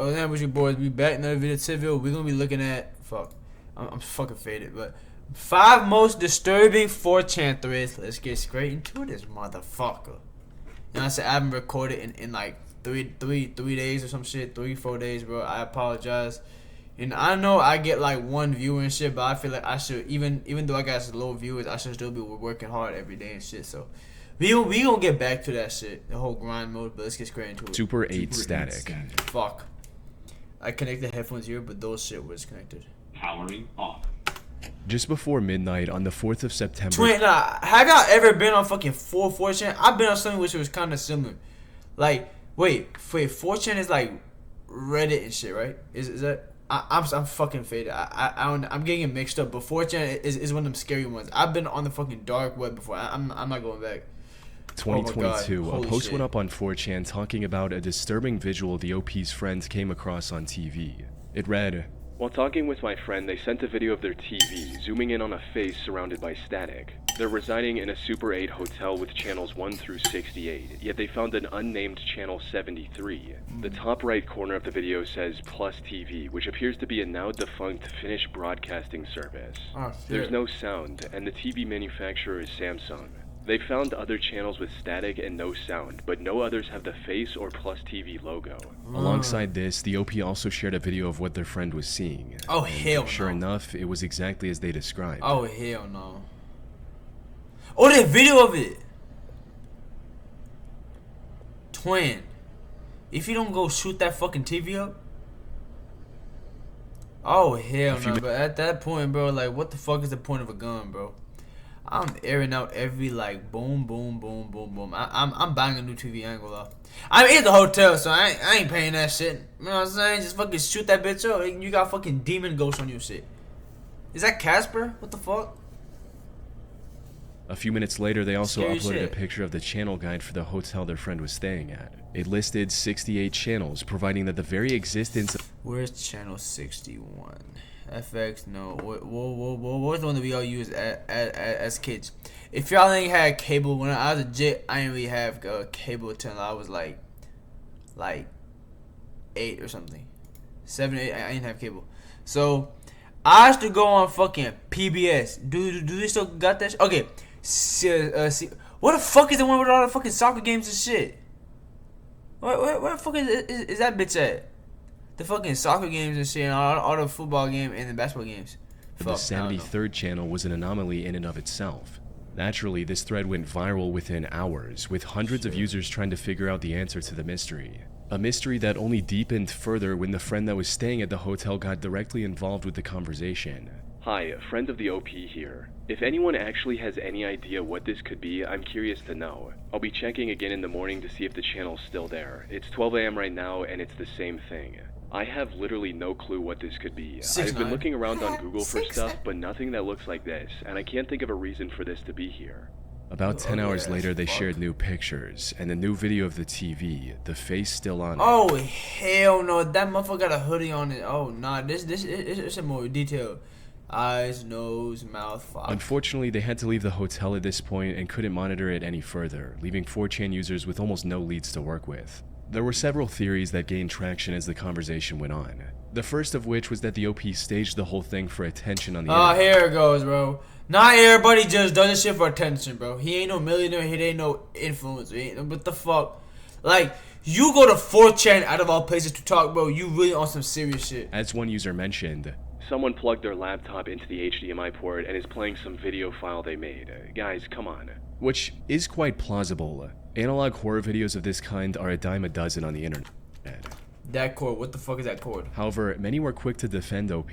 Oh, damn, with you boys. We back in another video. We're gonna be looking at I'm fucking faded, but 5 most disturbing 4chan threads. Let's get straight into this motherfucker. You know what I'm saying? I haven't recorded in like three days or some shit, 3-4 days, bro. I apologize. And I know I get like 1 viewer and shit, but I feel like I should, even though I got low viewers, I should still be working hard every day and shit. So we gonna get back to that shit, the whole grind mode. But let's get straight into it. Super 8 static. Fuck. I connected headphones here, but those shit was connected. Powering off. Just before midnight on the 4th of September. Have y'all ever been on fucking 4chan? I've been on something which was kind of similar. Like, wait, 4chan is like Reddit and shit, right? Is that? I'm fucking faded. I'm getting it mixed up. But 4chan is one of them scary ones. I've been on the fucking dark web before. I'm not going back. 2022, a post shit. went up on 4chan talking about a disturbing visual the OP's friends came across on TV. It read, "While talking with my friend, they sent a video of their TV, zooming in on a face surrounded by static. They're residing in a Super 8 hotel with channels 1 through 68, yet they found an unnamed channel 73. The top right corner of the video says Plus TV, which appears to be a now defunct Finnish broadcasting service. Oh, There's no sound, and the TV manufacturer is Samsung. They found other channels with static and no sound, but no others have the face or Plus TV logo." Alongside this, the OP also shared a video of what their friend was seeing. Oh, hell no. Sure enough, it was exactly as they described. Oh, hell no. Oh, there's video of it. Twin, if you don't go shoot that fucking TV up. Oh, hell no. But at that point, bro, like, what the fuck is the point of a gun, bro? I'm airing out every, like, boom, boom, boom, boom, boom. I'm buying a new TV, I ain't gonna lie. I'm in the hotel, so I ain't paying that shit. You know what I'm saying? Just fucking shoot that bitch up. You got fucking demon ghosts on your shit. Is that Casper? What the fuck? A few minutes later, they also Scary uploaded shit. a picture of the channel guide for the hotel their friend was staying at. It listed 68 channels, providing that the very existence of... Where's channel 61? FX, no. What was the one that we all used as kids? If y'all ain't had cable, when I was a jit, I didn't really have cable until I was like 8 or something. 7, 8, I didn't have cable. So, I used to go on fucking PBS. Do they still got that shit? Okay. What the fuck is the one with all the fucking soccer games and shit? Where the fuck is that bitch at? The fucking soccer games and shit, and all the football game and the basketball games. The 73rd channel was an anomaly in and of itself. Naturally, this thread went viral within hours, with hundreds of users trying to figure out the answer to the mystery. A mystery that only deepened further when the friend that was staying at the hotel got directly involved with the conversation. "Hi, friend of the OP here. If anyone actually has any idea what this could be, I'm curious to know. I'll be checking again in the morning to see if the channel's still there. It's 12 a.m. right now, and it's the same thing. I have literally no clue what this could be. I've been looking around on Google for stuff, but nothing that looks like this, and I can't think of a reason for this to be here." About 10 hours later, they shared new pictures, and a new video of the TV, the face still on it. Oh, hell no. That motherfucker got a hoodie on it. Oh, nah. This is some more detailed. Eyes, nose, mouth, fuck. Unfortunately, they had to leave the hotel at this point and couldn't monitor it any further, leaving 4chan users with almost no leads to work with. There were several theories that gained traction as the conversation went on. The first of which was that the OP staged the whole thing for attention on the internet. Oh, here it goes, bro. Not everybody just does this shit for attention, bro. He ain't no millionaire. He ain't no influencer. What the fuck? Like, you go to 4chan out of all places to talk, bro. You really on some serious shit. As one user mentioned, "Someone plugged their laptop into the HDMI port and is playing some video file they made. Guys, come on." Which is quite plausible. Analog horror videos of this kind are a dime a dozen on the internet. That cord, what the fuck is that cord? However, many were quick to defend OP.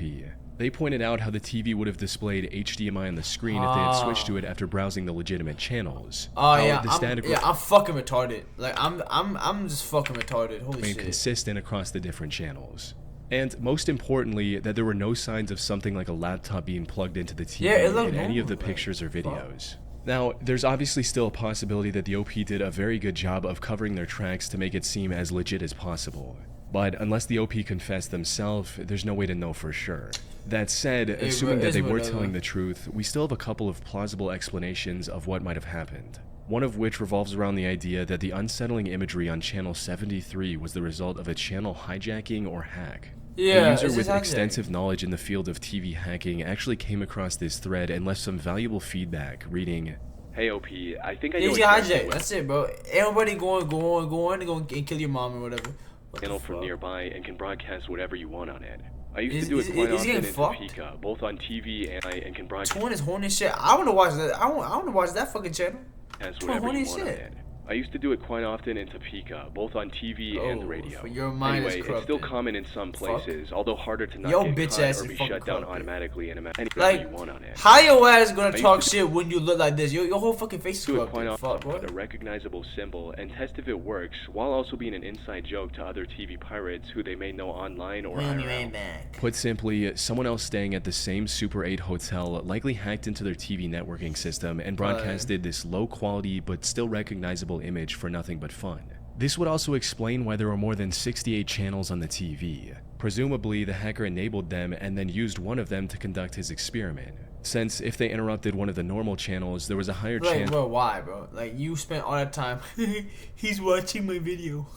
They pointed out how the TV would have displayed HDMI on the screen if they had switched to it after browsing the legitimate channels. Oh yeah, I'm fucking retarded. Like I'm just fucking retarded. Holy shit. Consistent across the different channels. And most importantly, that there were no signs of something like a laptop being plugged into the TV in any of the pictures or videos. Now, there's obviously still a possibility that the OP did a very good job of covering their tracks to make it seem as legit as possible. But unless the OP confessed themselves, there's no way to know for sure. That said, assuming that they were telling the truth, we still have a couple of plausible explanations of what might have happened. one of which revolves around the idea that the unsettling imagery on channel 73 was the result of a channel hijacking or hack. Yeah, A user it's with just extensive knowledge in the field of TV hacking actually came across this thread and left some valuable feedback, reading, "Hey OP, I think I know hijack. That's it, bro. Everybody go and kill your mom or whatever. What channel the from fuck? nearby and can broadcast whatever you want on it. I used Is- to do is- it quite is he often in getting fucked? Topeka, both on TV and can broadcast Twin is horny as shit. I want to watch that. I want to watch that fucking channel. whatever horny you as want on shit. it. I used to do it quite often in Topeka, both on TV and the radio. Your mind Anyway, is it's still corrupted. common in some places, although harder to not Yo, get bitch caught ass, or you be fucking shut down corrupted. automatically in anything Like, you want on it. how your ass gonna I talk used to shit when you look like this? Your whole fucking face is do it quite corrupted. often Fuck, with bro. a recognizable symbol and test if it works, while also being an inside joke to other TV pirates who they may know online or IRL. Put simply, someone else staying at the same Super 8 hotel likely hacked into their TV networking system and broadcasted this low-quality but still recognizable image for nothing but fun. This would also explain why there were more than 68 channels on the TV. Presumably, the hacker enabled them and then used one of them to conduct his experiment. Since if they interrupted one of the normal channels, there was a higher Like, chance. bro, why, bro? Like, you spent all that time. He's watching my video.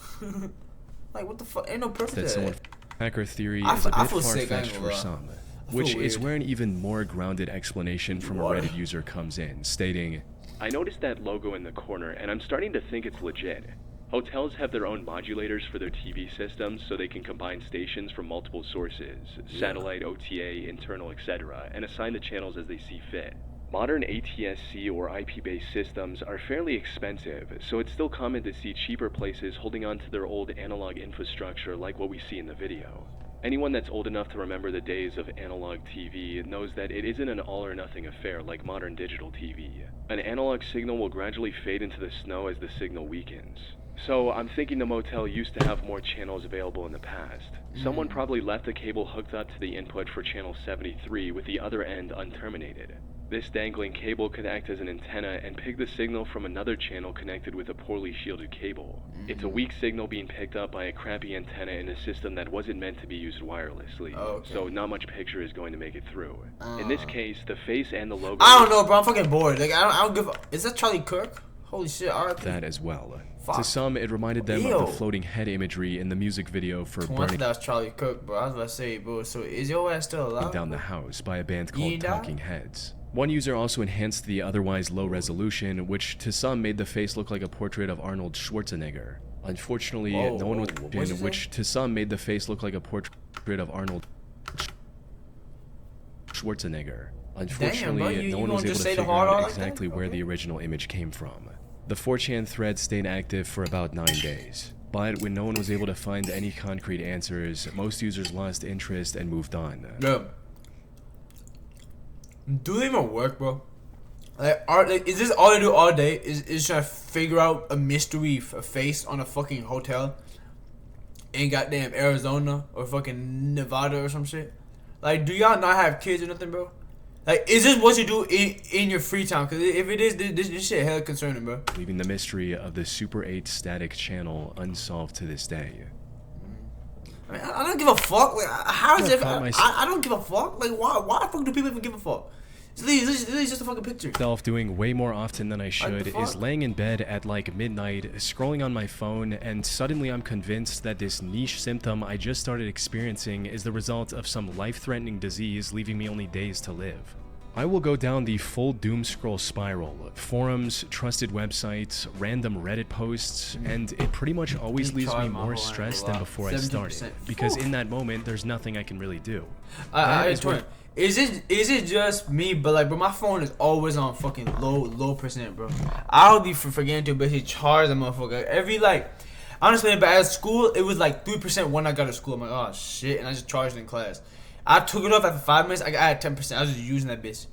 Like, what the fuck? Ain't no purpose to That someone that. hacker theory I is a feel bit sick, I ain't far-fetched gonna for lie. some, feel which is weird. where an even more grounded explanation from a Reddit user comes in, stating, "I noticed that logo in the corner, and I'm starting to think it's legit. Hotels have their own modulators for their TV systems so they can combine stations from multiple sources, satellite, OTA, internal, etc., and assign the channels as they see fit. Modern ATSC or IP-based systems are fairly expensive, so it's still common to see cheaper places holding on to their old analog infrastructure like what we see in the video. Anyone that's old enough to remember the days of analog TV knows that it isn't an all-or-nothing affair like modern digital TV. An analog signal will gradually fade into the snow as the signal weakens. So I'm thinking the motel used to have more channels available in the past. Someone probably left the cable hooked up to the input for channel 73 with the other end unterminated. This dangling cable could act as an antenna and pick the signal from another channel connected with a poorly shielded cable. It's a weak signal being picked up by a crappy antenna in a system that wasn't meant to be used wirelessly, so not much picture is going to make it through. In this case, the face and the logo... I don't know, bro. I'm fucking bored. Like, I don't give a... Is that Charlie Kirk? Holy shit, alright. That as well. Fuck. To some, it reminded them Ew. of the floating head imagery in the music video for Once Burning that was Charlie Kirk, bro. I was about to say, bro. So is your ass still alive? Down the House by a band He called ain't died? Talking Heads. One user also enhanced the otherwise low resolution, which to some made the face look like a portrait of Arnold Schwarzenegger. Unfortunately, no one was what'd you say? which to some made the face look like a portrait of Arnold Schwarzenegger. Unfortunately, you no one gonna was able just to say the figure hard out R like that? exactly where Okay. the original image came from. The 4chan thread stayed active for about 9 days. But when no one was able to find any concrete answers, most users lost interest and moved on. Bro. Do they even work, bro? Like, is this all they do all day? Is trying to figure out a mystery face on a fucking hotel in goddamn Arizona or fucking Nevada or some shit? Like, do y'all not have kids or nothing, bro? Like, is this what you do in your free time? Because if it is, this shit hella concerning, bro. Leaving the mystery of the Super 8 static channel unsolved to this day. I mean, I don't give a fuck. Like, how is it? caught I don't give a fuck. Like, why the fuck do people even give a fuck? It's just a fucking picture. Doing way more often than I should the is fuck? laying in bed at like midnight, scrolling on my phone, and suddenly I'm convinced that this niche symptom I just started experiencing is the result of some life-threatening disease leaving me only days to live. I will go down the full doom scroll spiral, forums, trusted websites, random Reddit posts, and it pretty much always leaves me more stressed than before I started, 70%. because in that moment there's nothing I can really do. Is it just me? But like, bro, my phone is always on fucking low percent, bro. I'll be forgetting to basically charge the motherfucker every like. Honestly, but at school it was like 3% when I got to school. I'm like, oh shit, and I just charged it in class. I took it off after 5 minutes. I had 10%. I was just using that bitch,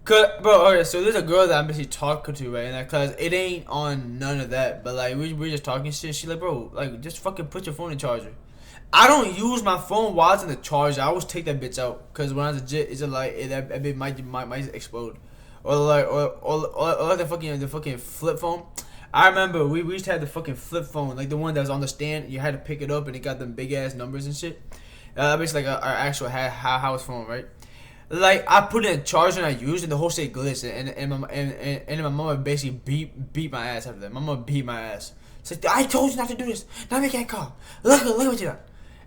cause bro. Okay, so there's a girl that I'm basically talking to right now, cause it ain't on none of that. But like we're just talking shit. She like, bro, like just fucking put your phone in charger. I don't use my phone while it's in the charger. I always take that bitch out, cause when I was legit, it's just like that bitch might explode, or like the fucking flip phone. I remember we used to have the fucking flip phone, like the one that was on the stand. You had to pick it up, and it got them big ass numbers and shit. Basically like our actual house phone, right? Like I put in a charge and I used and the whole shit glitched and my mama basically beat my ass after that. My mama beat my ass. Said, I told you not to do this. Now make that call. Look what you done.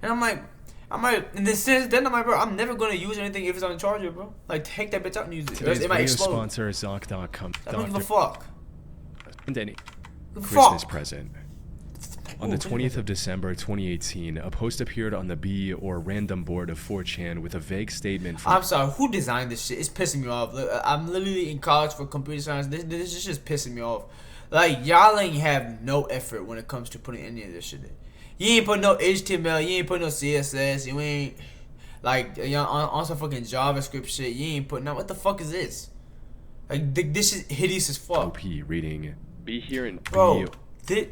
And I'm like, and then since then I'm like, bro, I'm never gonna use anything if it's on the charger, bro. Like take that bitch out and use it. Today's It might video explode. sponsor is Zoc.com. I don't give a fuck. And any Fuck. Christmas present. On the 20th of December 2018, a post appeared on the B or random board of 4chan with a vague statement from I'm sorry, who designed this shit? It's pissing me off. Look, I'm literally in college for computer science. This is just pissing me off. Like, y'all ain't have no effort when it comes to putting any of this shit in. You ain't put no HTML, you ain't put no CSS, you ain't, like, on some fucking JavaScript shit, you ain't putting out, what the fuck is this? Like, this is hideous as fuck. OP reading, be here and Bro,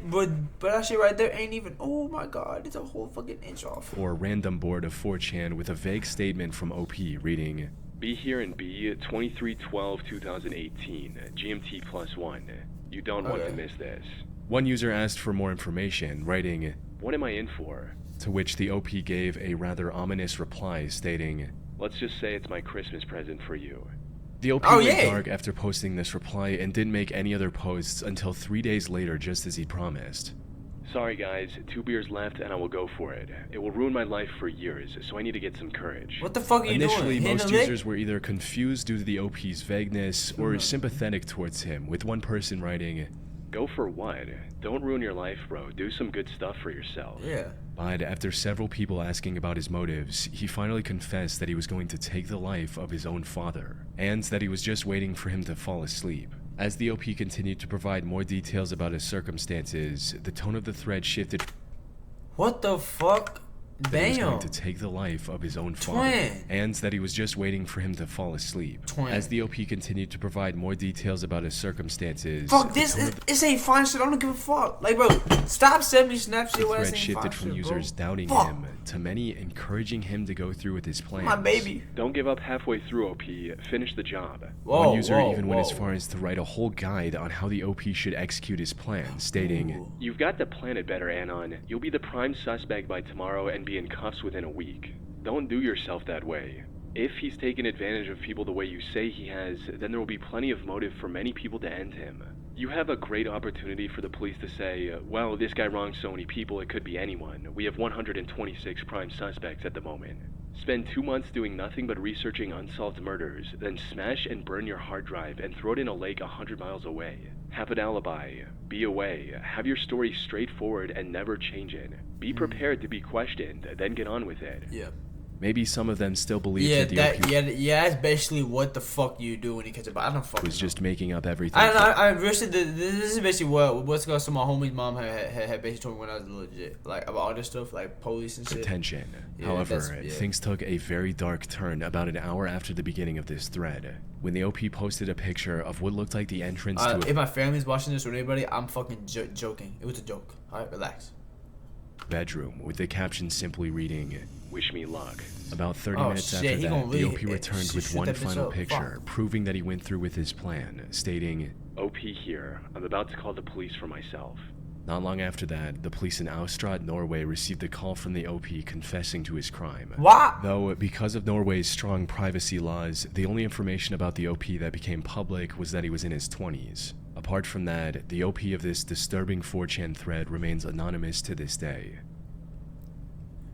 but that shit right there ain't even, oh my god, it's a whole fucking inch off. Or random board of 4chan with a vague statement from OP reading, be here and be 23/12/2018, GMT +1. You don't want to miss this. One user asked for more information, writing, what am I in for? To which the OP gave a rather ominous reply stating, let's just say it's my Christmas present for you. The OP went dark after posting this reply and didn't make any other posts until 3 days later, just as he promised. Sorry guys, 2 beers left and I will go for it. It will ruin my life for years, so I need to get some courage. What the fuck are you doing? Initially, most users were either confused due to the OP's vagueness or sympathetic towards him, with one person writing, go for what? Don't ruin your life, bro. Do some good stuff for yourself. Yeah. But after several people asking about his motives, he finally confessed that he was going to take the life of his own father, and that he was just waiting for him to fall asleep. As the OP continued to provide more details about his circumstances, the tone of the thread shifted. What the fuck? That he was going to take the life of his own father, and that he was just waiting for him to fall asleep. As the OP continued to provide more details about his circumstances, fuck this ain't fine shit. I don't give a fuck. Like, bro, stop sending me snap shit. The thread shifted from users doubting him to many encouraging him to go through with his plans. My baby. Don't give up halfway through, OP. Finish the job. One user even went as far as to write a whole guide on how the OP should execute his plan, stating, you've got to plan it better, Anon. You'll be the prime suspect by tomorrow and be in cuffs within a week. Don't do yourself that way. If he's taken advantage of people the way you say he has, then there will be plenty of motive for many people to end him. You have a great opportunity for the police to say, well, this guy wronged so many people, it could be anyone. We have 126 prime suspects at the moment. Spend 2 months doing nothing but researching unsolved murders, then smash and burn your hard drive and throw it in a lake 100 miles away. Have an alibi. Be away. Have your story straightforward and never change it. Be prepared to be questioned, then get on with it. Yeah. Maybe some of them still believe that the OP that's basically what the fuck you do when you catch a bite. I don't fucking was just making up everything. I this is basically what's going. So my homie's mom had basically told me when I was legit, like about all this stuff, like police and shit. Attention. However, things took a very dark turn about an hour after the beginning of this thread, when the OP posted a picture of what looked like the entrance to if my family's watching this or anybody, I'm fucking joking. It was a joke. Alright, relax. Bedroom, with the caption simply reading, wish me luck. About 30 minutes after that, the OP returned with one final picture, proving that he went through with his plan, stating, OP here, I'm about to call the police for myself. Not long after that, the police in Austrad, Norway received a call from the OP confessing to his crime. What? Though, because of Norway's strong privacy laws, the only information about the OP that became public was that he was in his 20s. Apart from that, the OP of this disturbing 4chan thread remains anonymous to this day.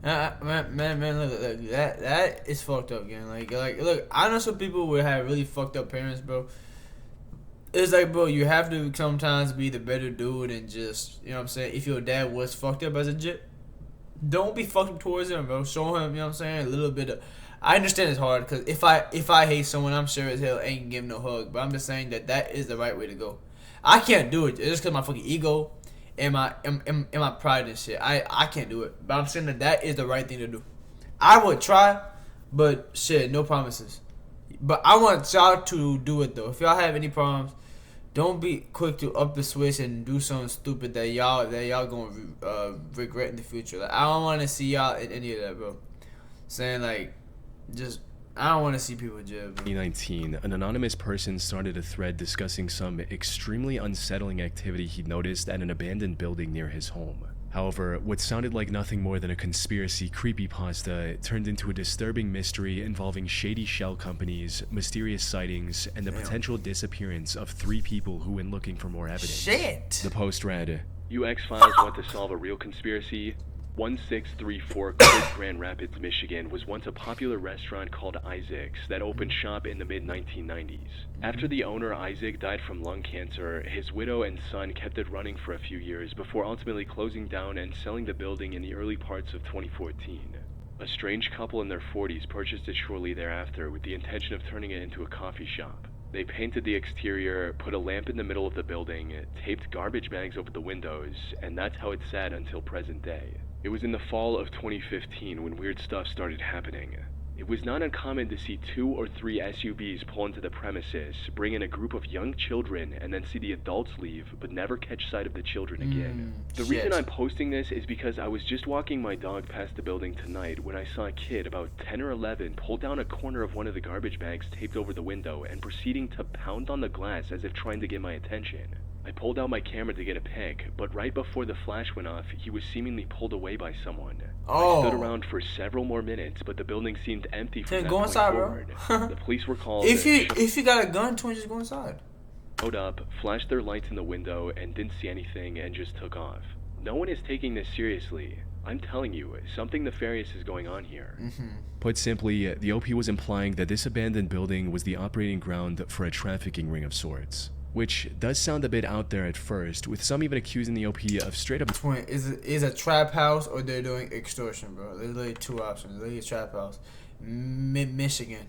Man, look, that is fucked up, again. Like, look, I know some people would have really fucked up parents, bro. It's like, bro, you have to sometimes be the better dude and just, you know what I'm saying, if your dad was fucked up as a jit, don't be fucked up towards him, bro. Show him, you know what I'm saying, a little bit of, I understand it's hard, because if I hate someone, I'm sure as hell ain't give no hug, but I'm just saying that is the right way to go. I can't do it, it's just because my fucking ego and my pride and shit. I can't do it, but I'm saying that is the right thing to do. I would try, but shit, no promises. But I want y'all to do it though. If y'all have any problems, don't be quick to up the switch and do something stupid that y'all gonna regret in the future. Like, I don't want to see y'all in any of that, bro. Saying like, just I don't want to see people in jail, bro. 2019, an anonymous person started a thread discussing some extremely unsettling activity he noticed at an abandoned building near his home. However, what sounded like nothing more than a conspiracy creepypasta turned into a disturbing mystery involving shady shell companies, mysterious sightings, and the potential disappearance of 3 people who went looking for more evidence. Shit! The post read, "You X-Files want to solve a real conspiracy? 1634 Court, Grand Rapids, Michigan was once a popular restaurant called Isaac's that opened shop in the mid-1990s. After the owner Isaac died from lung cancer, his widow and son kept it running for a few years before ultimately closing down and selling the building in the early parts of 2014. A strange couple in their 40s purchased it shortly thereafter with the intention of turning it into a coffee shop. They painted the exterior, put a lamp in the middle of the building, taped garbage bags over the windows, and that's how it sat until present day. It was in the fall of 2015 when weird stuff started happening. It was not uncommon to see 2 or 3 SUVs pull into the premises, bring in a group of young children, and then see the adults leave, but never catch sight of the children again. The reason I'm posting this is because I was just walking my dog past the building tonight when I saw a kid about 10 or 11 pull down a corner of one of the garbage bags taped over the window and proceeding to pound on the glass as if trying to get my attention. I pulled out my camera to get a pic, but right before the flash went off, he was seemingly pulled away by someone. I stood around for several more minutes, but the building seemed empty from that point forward. The police were called. If you got a gun, Twin, just go inside. Showed up, flashed their lights in the window, and didn't see anything, and just took off. No one is taking this seriously. I'm telling you, something nefarious is going on here. Put simply, the OP was implying that this abandoned building was the operating ground for a trafficking ring of sorts. Which does sound a bit out there at first, with some even accusing the OP of straight up. Twin, is a trap house or they're doing extortion, bro. There's literally 2 options. Literally a trap house. Michigan.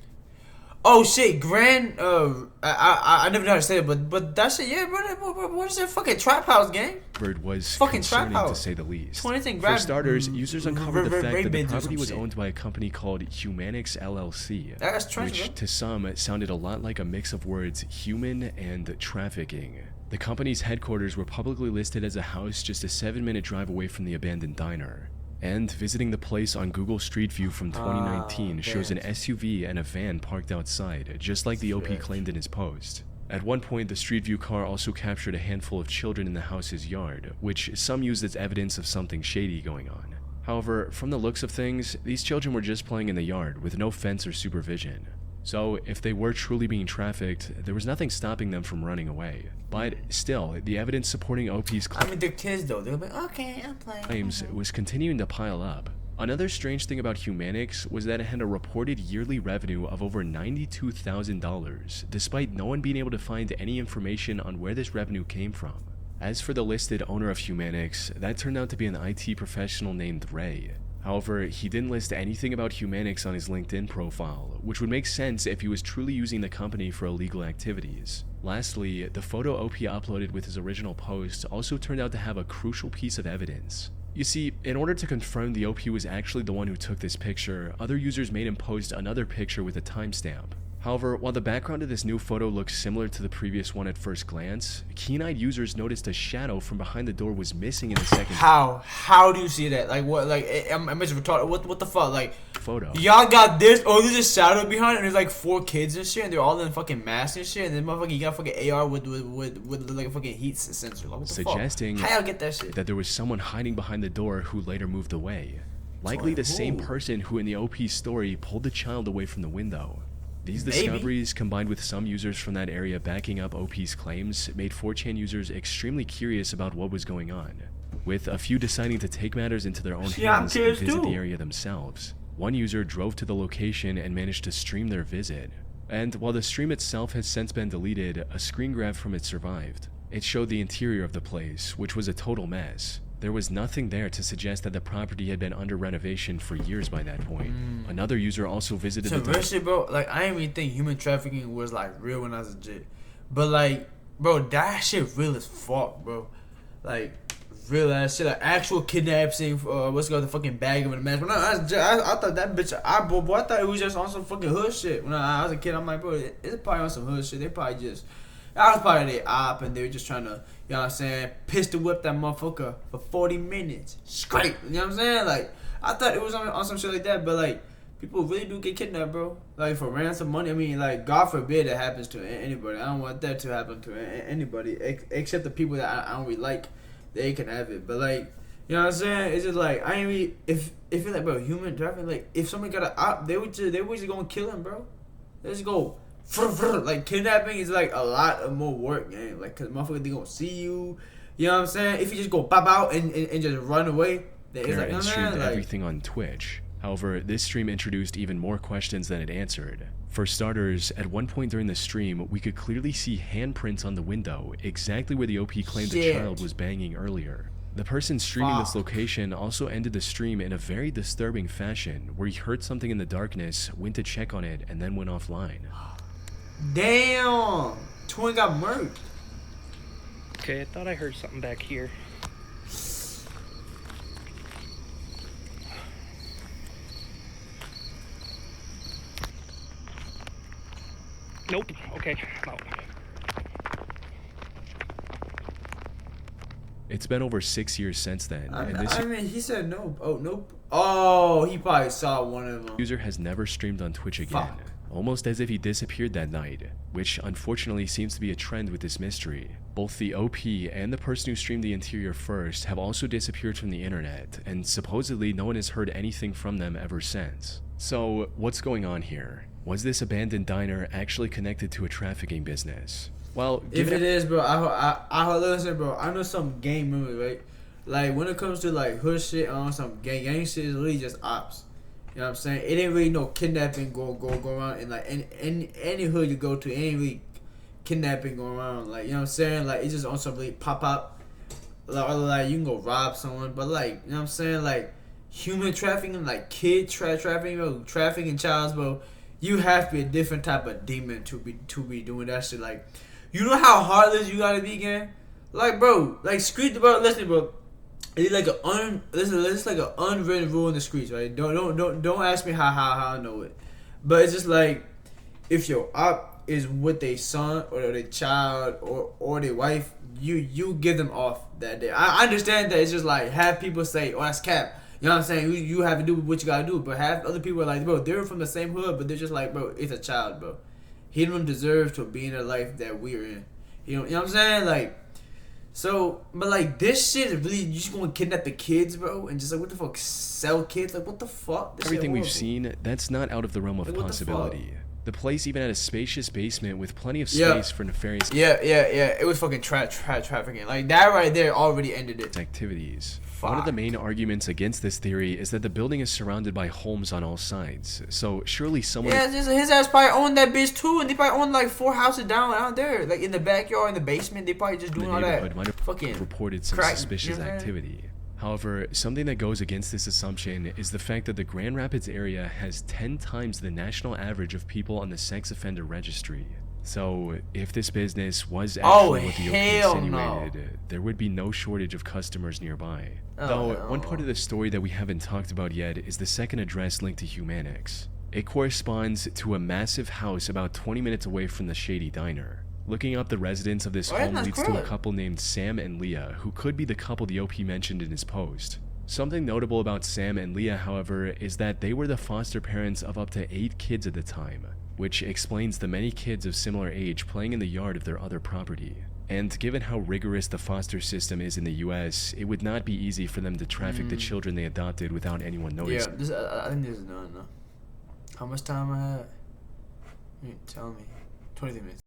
Oh shit, Grand. I never know how to say it, but that shit, yeah, bro. What is that fucking trap house, gang? Bird was fucking concerning trap to house. say the least. For starters, users uncovered the fact that the property was shit. owned by a company called Humanix LLC, That's trench, which bro. to some sounded a lot like a mix of words human and trafficking. The company's headquarters were publicly listed as a house just a 7-minute drive away from the abandoned diner. And visiting the place on Google Street View from 2019 shows an SUV and a van parked outside, just like the OP claimed in his post. At one point, the Street View car also captured a handful of children in the house's yard, which some used as evidence of something shady going on. However, from the looks of things, these children were just playing in the yard with no fence or supervision. So, if they were truly being trafficked, there was nothing stopping them from running away. But still, the evidence supporting OP's they're kids though. They'll be okay, I'm playing. Claims was continuing to pile up. Another strange thing about Humanix was that it had a reported yearly revenue of over $92,000, despite no one being able to find any information on where this revenue came from. As for the listed owner of Humanix, that turned out to be an IT professional named Ray. However, he didn't list anything about Humanix on his LinkedIn profile, which would make sense if he was truly using the company for illegal activities. Lastly, the photo OP uploaded with his original post also turned out to have a crucial piece of evidence. You see, in order to confirm the OP was actually the one who took this picture, other users made him post another picture with a timestamp. However, while the background of this new photo looks similar to the previous one at first glance, keen-eyed users noticed a shadow from behind the door was missing in the second. How do you see that? Like what? Like I'm retarded. What the fuck? Like photo. Y'all got this? Oh, there's a shadow behind it. And there's like 4 kids and shit, and they're all in fucking masks and shit. And then motherfucker, you got fucking AR with like a fucking heat sensor. Like, what the suggesting fuck? How y'all get that shit? That there was someone hiding behind the door who later moved away. Likely the same person who in the OP's story pulled the child away from the window. These discoveries, combined with some users from that area backing up OP's claims, made 4chan users extremely curious about what was going on, with a few deciding to take matters into their own hands and visit the area themselves. One user drove to the location and managed to stream their visit. And while the stream itself has since been deleted, a screen grab from it survived. It showed the interior of the place, which was a total mess. There was nothing there to suggest that the property had been under renovation for years by that point. Another user also visited the real shit, bro. Like, I didn't even think human trafficking was like real when I was a kid. But like, bro, that shit real as fuck, bro. Like, real ass shit. Like, actual kidnapping. What's called the fucking bag of a mess. But no, I thought that bitch. I thought it was just on some fucking hood shit. When I was a kid, I'm like, bro, it's probably on some hood shit. They probably just. I was probably their op, and they were just trying to, you know what I'm saying, pistol whip that motherfucker for 40 minutes straight. You know what I'm saying? Like, I thought it was on some shit like that, but like, people really do get kidnapped, bro. Like, for ransom money. I mean, like, God forbid it happens to anybody. I don't want that to happen to anybody, except the people that I don't really like. They can have it, but like, You know what I'm saying? It's just like I ain't really if it's like bro human trafficking. Like if somebody got a op, they would just gonna kill him, bro. They just go like kidnapping is like a lot of more work, man. Like cause motherfuckers they gonna see you. You know what I'm saying? If you just go pop out and just run away, then it's like, and streamed like, everything on Twitch. However, this stream introduced even more questions than it answered. For starters, at one point during the stream, we could clearly see handprints on the window, exactly where the OP claimed the child was banging earlier. The person streaming this location also ended the stream in a very disturbing fashion, where he heard something in the darkness, went to check on it, and then went offline. Damn! Twin got murked. Okay, I thought I heard something back here. Nope. Okay, I'm out. It's been over 6 years since then, and this I mean, he said no. Oh, nope. Oh, he probably saw one of them. user has never streamed on Twitch again, almost as if he disappeared that night, which unfortunately seems to be a trend with this mystery. Both the OP and the person who streamed the interior first have also disappeared from the internet, and supposedly no one has heard anything from them ever since. So, what's going on here? Was this abandoned diner actually connected to a trafficking business? Well, if it is, bro, I listen, bro. I know some gang members, right? Like when it comes to like hood shit, some gang shit is really just ops. You know what I'm saying? It ain't really no kidnapping go around in like any hood you go to. It ain't really kidnapping going around. Like you know what I'm saying? Like it's just on some really pop up. Like you can go rob someone, but like you know what I'm saying? Like human trafficking, like kid trafficking, bro, trafficking childs, bro. You have to be a different type of demon to be doing that shit. Like, you know how heartless you gotta be, gang? Like, bro, like street, bro. Listen, bro. It's like it's like an unwritten rule in the streets, right? Don't ask me how I know it, but it's just like if your op is with their son or their child or their wife, you give them off that day. I understand that it's just like have people say, oh that's cap. You know what I'm saying? You have to do what you gotta do, but half other people are like, bro, they're from the same hood, but they're just like, bro, it's a child, bro. He don't deserve to be in the life that we're in. You know what I'm saying? Like, so, but like this shit is really you just gonna kidnap the kids, bro, and just like what the fuck sell kids? Like what the fuck? This everything we've seen, that's not out of the realm of like, possibility. The place even had a spacious basement with plenty of space for nefarious It was fucking trafficking. Like that right there already ended it. activities. One of the main arguments against this theory is that the building is surrounded by homes on all sides, so surely someone... Yeah, his ass probably owned that bitch too, and they probably owned like 4 houses down out there, like in the backyard, in the basement. They probably just doing all that might have fucking reported some crack, suspicious you know activity. However, something that goes against this assumption is the fact that the Grand Rapids area has 10 times the national average of people on the sex offender registry. So, if this business was actually what the OP insinuated, there would be no shortage of customers nearby. Though, one part of the story that we haven't talked about yet is the second address linked to Humanix. It corresponds to a massive house about 20 minutes away from the shady diner. Looking up the residents of this home leads to a couple named Sam and Leah, who could be the couple the OP mentioned in his post. Something notable about Sam and Leah, however, is that they were the foster parents of up to 8 kids at the time, which explains the many kids of similar age playing in the yard of their other property. And given how rigorous the foster system is in the US, it would not be easy for them to traffic the children they adopted without anyone noticing. Yeah, I think this is done, no? How much time I had? Tell me. 23 minutes.